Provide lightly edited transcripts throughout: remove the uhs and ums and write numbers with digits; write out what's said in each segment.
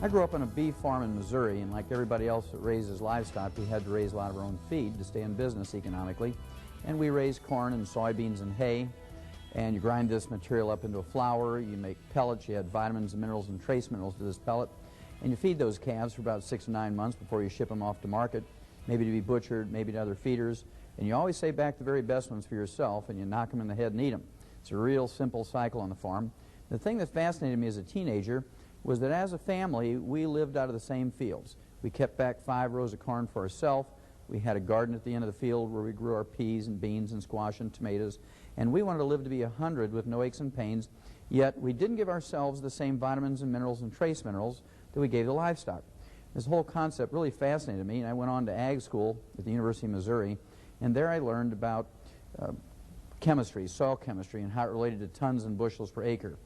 I grew up on a beef farm in Missouri, and like everybody else that raises livestock, we had to raise a lot of our own feed to stay in business economically. And we raised corn and soybeans and hay, and you grind this material up into a flour, you make pellets, you add vitamins and minerals and trace minerals to this pellet, and you feed those calves for about 6 to 9 months before you ship them off to market, maybe to be butchered, maybe to other feeders, and you always save back the very best ones for yourself, and you knock them in the head and eat them. It's a real simple cycle on the farm. The thing that fascinated me as a teenager was that as a family, we lived out of the same fields. We kept back 5 rows of corn for ourselves. We had a garden at the end of the field where we grew our peas and beans and squash and tomatoes. And we wanted to live to be 100 with no aches and pains, yet we didn't give ourselves the same vitamins and minerals and trace minerals that we gave the livestock. This whole concept really fascinated me, and I went on to ag school at the University of Missouri, and there I learned about chemistry, soil chemistry, and how it related to tons and bushels per acre.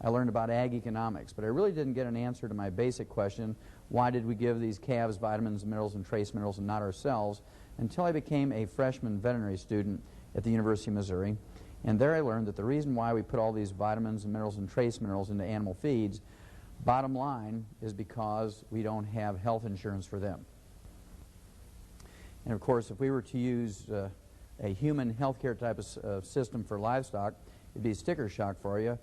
I learned about ag economics, but I really didn't get an answer to my basic question, why did we give these calves vitamins, minerals, and trace minerals and not ourselves, until I became a freshman veterinary student at the University of Missouri. And there I learned that the reason why we put all these vitamins and minerals and trace minerals into animal feeds, bottom line, is because we don't have health insurance for them. And of course, if we were to use a human healthcare type of system for livestock, it'd be a sticker shock for you.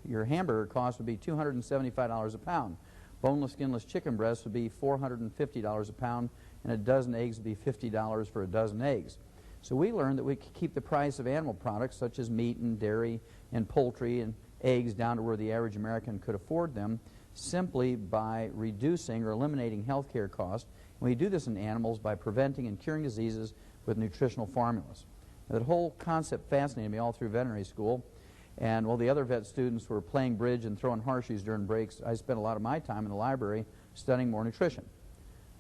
Your hamburger cost would be $275 a pound. Boneless, skinless chicken breasts would be $450 a pound, and a dozen eggs would be $50 for a dozen eggs. So we learned that we could keep the price of animal products such as meat and dairy and poultry and eggs down to where the average American could afford them simply by reducing or eliminating health care costs. And we do this in animals by preventing and curing diseases with nutritional formulas. Now, that whole concept fascinated me all through veterinary school. And while the other vet students were playing bridge and throwing horseshoes during breaks, I spent a lot of my time in the library studying more nutrition.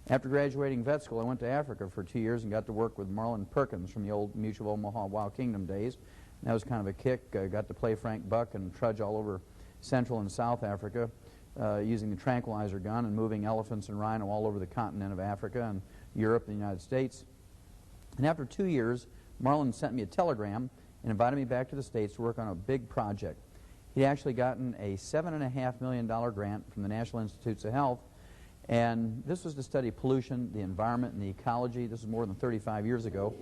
After graduating vet school, I went to Africa for 2 years and got to work with Marlin Perkins from the old Mutual Omaha Wild Kingdom days. And that was kind of a kick. I got to play Frank Buck and trudge all over Central and South Africa using the tranquilizer gun and moving elephants and rhino all over the continent of Africa and Europe and the United States. And after 2 years, Marlin sent me a telegram and invited me back to the States to work on a big project. He'd actually gotten a $7.5 million grant from the National Institutes of Health, and this was to study pollution, the environment, and the ecology. This was more than 35 years ago.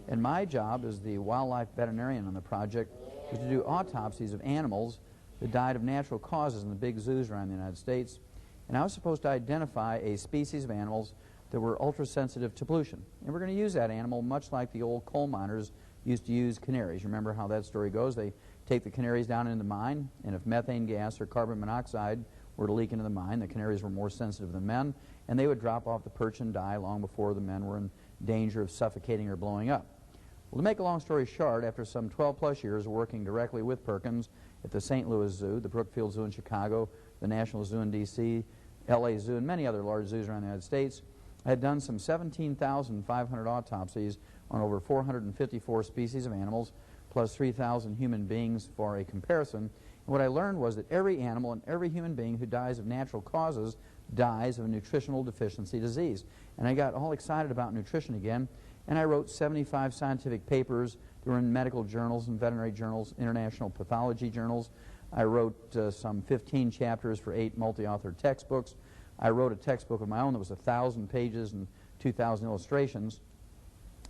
And my job as the wildlife veterinarian on the project was to do autopsies of animals that died of natural causes in the big zoos around the United States. And I was supposed to identify a species of animals that were ultra-sensitive to pollution. And we're going to use that animal much like the old coal miners used to use canaries. Remember how that story goes? They take the canaries down into the mine, and if methane gas or carbon monoxide were to leak into the mine, the canaries were more sensitive than men, and they would drop off the perch and die long before the men were in danger of suffocating or blowing up. Well, to make a long story short, after some 12-plus years working directly with Perkins at the St. Louis Zoo, the Brookfield Zoo in Chicago, the National Zoo in D.C., L.A. Zoo, and many other large zoos around the United States, I had done some 17,500 autopsies on over 454 species of animals, plus 3,000 human beings for a comparison. And what I learned was that every animal and every human being who dies of natural causes dies of a nutritional deficiency disease. And I got all excited about nutrition again, and I wrote 75 scientific papers that were in medical journals and veterinary journals, international pathology journals. I wrote some 15 chapters for 8 multi-author textbooks. I wrote a textbook of my own that was 1,000 pages and 2,000 illustrations.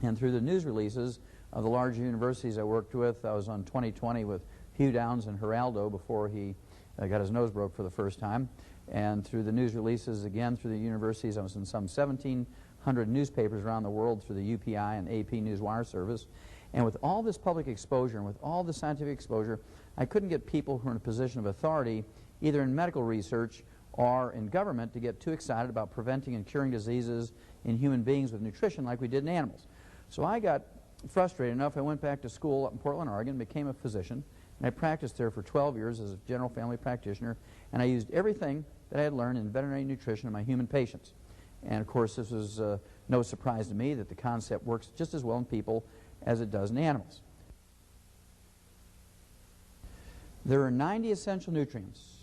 And through the news releases of the large universities I worked with, I was on 20/20 with Hugh Downs and Geraldo before he got his nose broke for the first time. And through the news releases, again, through the universities, I was in some 1,700 newspapers around the world through the UPI and AP Newswire service. And with all this public exposure and with all this scientific exposure, I couldn't get people who are in a position of authority, either in medical research or in government, to get too excited about preventing and curing diseases in human beings with nutrition like we did in animals. So I got frustrated enough, I went back to school up in Portland, Oregon, became a physician, and I practiced there for 12 years as a general family practitioner, and I used everything that I had learned in veterinary nutrition in my human patients. And of course, this was no surprise to me that the concept works just as well in people as it does in animals. There are 90 essential nutrients,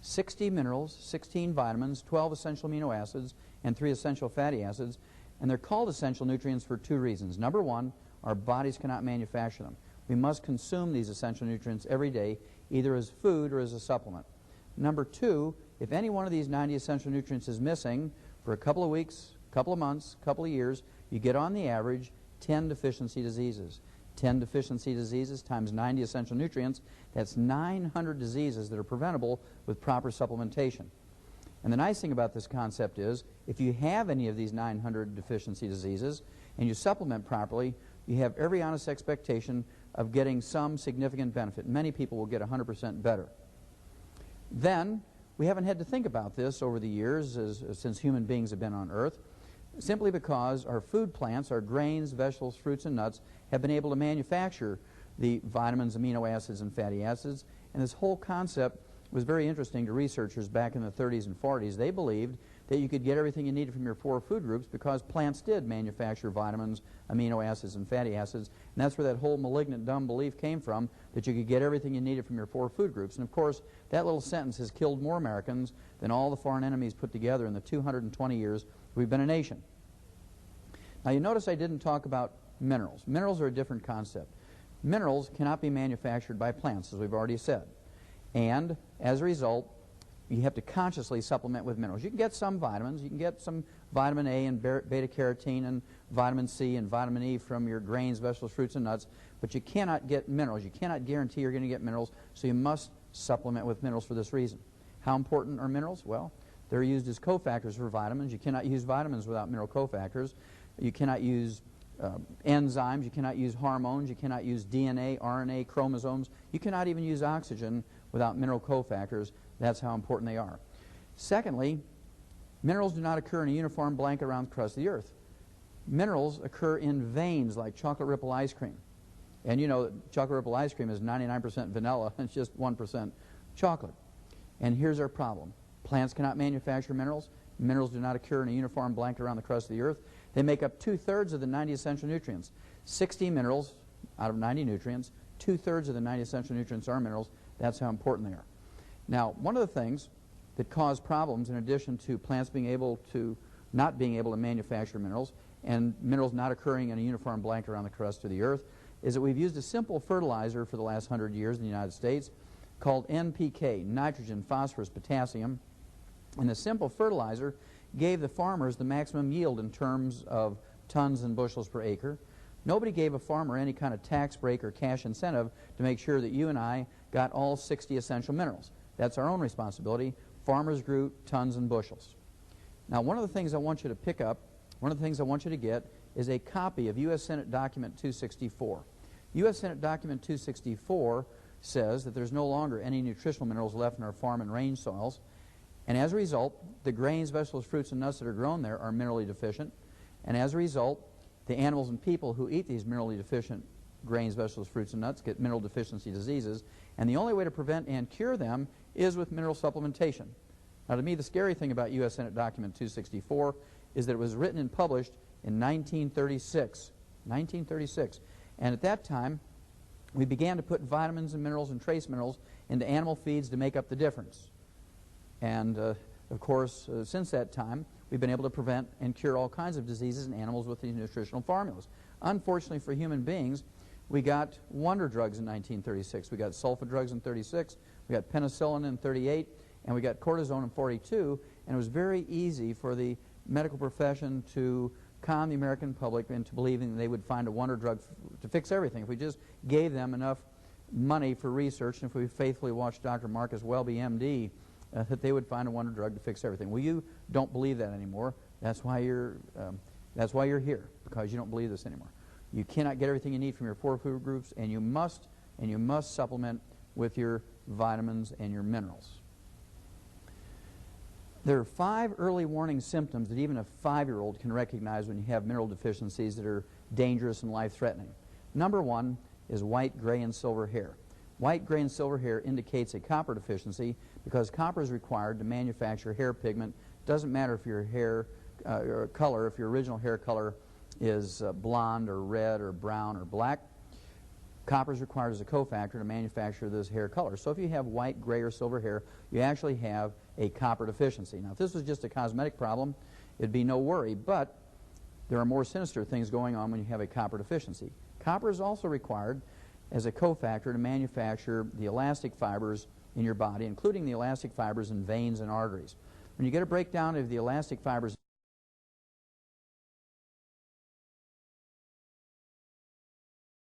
60 minerals, 16 vitamins, 12 essential amino acids, and 3 essential fatty acids. And they're called essential nutrients for 2 reasons. Number one, our bodies cannot manufacture them. We must consume these essential nutrients every day, either as food or as a supplement. Number two, if any one of these 90 essential nutrients is missing for a couple of weeks, couple of months, couple of years, you get on the average 10 deficiency diseases. 10 deficiency diseases times 90 essential nutrients, that's 900 diseases that are preventable with proper supplementation. And the nice thing about this concept is, if you have any of these 900 deficiency diseases and you supplement properly, you have every honest expectation of getting some significant benefit. Many people will get 100% better. Then, we haven't had to think about this over the years since human beings have been on Earth, simply because our food plants, our grains, vegetables, fruits, and nuts, have been able to manufacture the vitamins, amino acids, and fatty acids. And this whole concept was very interesting to researchers back in the 30s and 40s. They believed that you could get everything you needed from your 4 food groups because plants did manufacture vitamins, amino acids, and fatty acids. And that's where that whole malignant, dumb belief came from, that you could get everything you needed from your 4 food groups. And of course, that little sentence has killed more Americans than all the foreign enemies put together in the 220 years we've been a nation. Now, you notice I didn't talk about minerals. Minerals are a different concept. Minerals cannot be manufactured by plants, as we've already said. And as a result, you have to consciously supplement with minerals. You can get some vitamins. You can get some vitamin A and beta-carotene and vitamin C and vitamin E from your grains, vegetables, fruits, and nuts, but you cannot get minerals. You cannot guarantee you're going to get minerals, so you must supplement with minerals for this reason. How important are minerals? Well, they're used as cofactors for vitamins. You cannot use vitamins without mineral cofactors. You cannot use enzymes. You cannot use hormones. You cannot use DNA, RNA, chromosomes. You cannot even use oxygen without mineral cofactors. That's how important they are. Secondly, minerals do not occur in a uniform blanket around the crust of the earth. Minerals occur in veins like chocolate ripple ice cream. And you know that chocolate ripple ice cream is 99% vanilla and it's just 1% chocolate. And here's our problem. Plants cannot manufacture minerals. Minerals do not occur in a uniform blanket around the crust of the earth. They make up 2/3 of the 90 essential nutrients. 60 minerals out of 90 nutrients. 2/3 of the 90 essential nutrients are minerals. That's how important they are. Now, one of the things that cause problems, in addition to plants not being able to manufacture minerals and minerals not occurring in a uniform blanket around the crust of the earth, is that we've used a simple fertilizer for the last 100 years in the United States called NPK, nitrogen, phosphorus, potassium. And the simple fertilizer gave the farmers the maximum yield in terms of tons and bushels per acre. Nobody gave a farmer any kind of tax break or cash incentive to make sure that you and I got all 60 essential minerals. That's our own responsibility. Farmers grew tons and bushels. Now, one of the things I want you to pick up, one of the things I want you to get, is a copy of U.S. Senate Document 264. U.S. Senate Document 264 says that there's no longer any nutritional minerals left in our farm and range soils. And as a result, the grains, vegetables, fruits, and nuts that are grown there are minerally deficient. And as a result, the animals and people who eat these minerally deficient grains, vegetables, fruits, and nuts get mineral deficiency diseases. And the only way to prevent and cure them is with mineral supplementation. Now, to me, the scary thing about U.S. Senate Document 264 is that it was written and published in 1936. 1936. And at that time, we began to put vitamins and minerals and trace minerals into animal feeds to make up the difference. And, of course, since that time, we've been able to prevent and cure all kinds of diseases in animals with these nutritional formulas. Unfortunately for human beings, we got wonder drugs in 1936. We got sulfa drugs in 36. We got penicillin in 38. And we got cortisone in 42. And it was very easy for the medical profession to con the American public into believing that they would find a wonder drug to fix everything. If we just gave them enough money for research, and if we faithfully watched Dr. Marcus Welby, MD, that they would find a wonder drug to fix everything. Well, you don't believe that anymore. That's why you're here, because you don't believe this anymore. You cannot get everything you need from your 4 food groups, and you must supplement with your vitamins and your minerals. There are 5 early warning symptoms that even a 5-year-old can recognize when you have mineral deficiencies that are dangerous and life-threatening. Number 1 is white, gray, and silver hair. White, gray, and silver hair indicates a copper deficiency because copper is required to manufacture hair pigment. Doesn't matter if your hair color, if your original hair color is blonde or red or brown or black. Copper is required as a cofactor to manufacture this hair color. So if you have white, gray, or silver hair, you actually have a copper deficiency. Now, if this was just a cosmetic problem, it'd be no worry, but there are more sinister things going on when you have a copper deficiency. Copper is also required as a cofactor to manufacture the elastic fibers in your body, including the elastic fibers and veins and arteries. When you get a breakdown of the elastic fibers